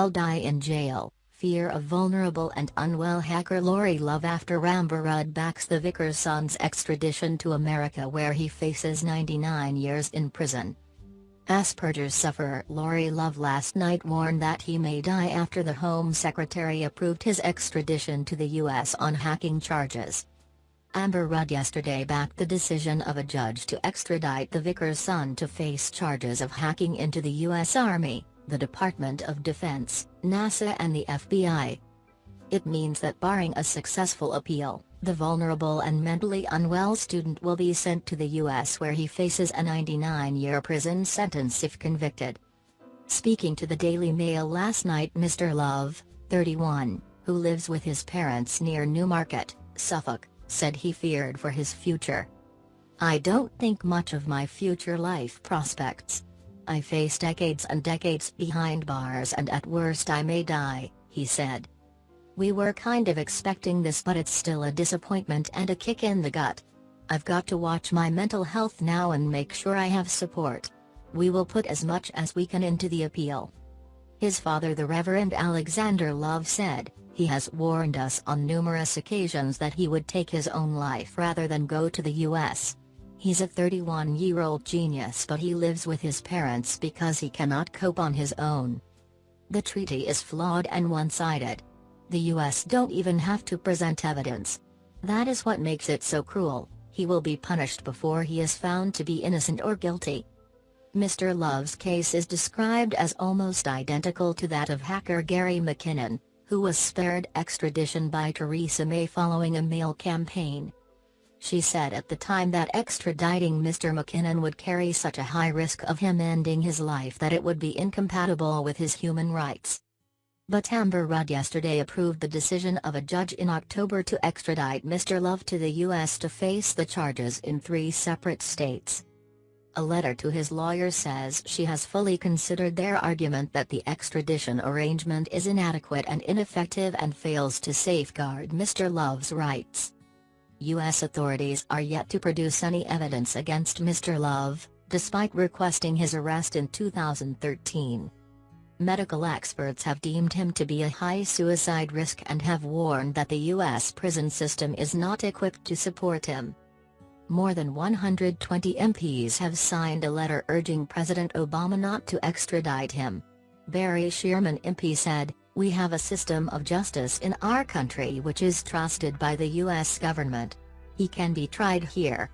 unwell die in jail, fear of vulnerable and unwell hacker Lauri Love after Amber Rudd backs the vicar's son's extradition to America where he faces 99 years in prison. Asperger sufferer Lauri Love last night warned that he may die after the Home Secretary approved his extradition to the U.S. on hacking charges. Amber Rudd yesterday backed the decision of a judge to extradite the vicar's son to face charges of hacking into the U.S. Army, the Department of Defense, NASA and the FBI. It means that barring a successful appeal, the vulnerable and mentally unwell student will be sent to the U.S. where he faces a 99-year prison sentence if convicted. Speaking to the Daily Mail last night, Mr. Love, 31, who lives with his parents near Newmarket, Suffolk, said he feared for his future. "I don't think much of my future life prospects. I face decades and decades behind bars and at worst I may die," he said. "We were kind of expecting this, but it's still a disappointment and a kick in the gut. I've got to watch my mental health now and make sure I have support. We will put as much as we can into the appeal." His father, the Reverend Alexander Love, said, "He has warned us on numerous occasions that he would take his own life rather than go to the U.S. He's a 31-year-old genius, but he lives with his parents because he cannot cope on his own. The treaty is flawed and one-sided. The U.S. don't even have to present evidence. That is what makes it so cruel. He will be punished before he is found to be innocent or guilty." Mr. Love's case is described as almost identical to that of hacker Gary McKinnon, who was spared extradition by Theresa May following a mail campaign. She said at the time that extraditing Mr. McKinnon would carry such a high risk of him ending his life that it would be incompatible with his human rights. But Amber Rudd yesterday approved the decision of a judge in October to extradite Mr. Love to the U.S. to face the charges in 3 separate states. A letter to his lawyer says she has fully considered their argument that the extradition arrangement is inadequate and ineffective and fails to safeguard Mr. Love's rights. U.S. authorities are yet to produce any evidence against Mr. Love, despite requesting his arrest in 2013. Medical experts have deemed him to be a high suicide risk and have warned that the U.S. prison system is not equipped to support him. More than 120 MPs have signed a letter urging President Obama not to extradite him. Barry Shearman MP said, "We have a system of justice in our country which is trusted by the U.S. government. He can be tried here,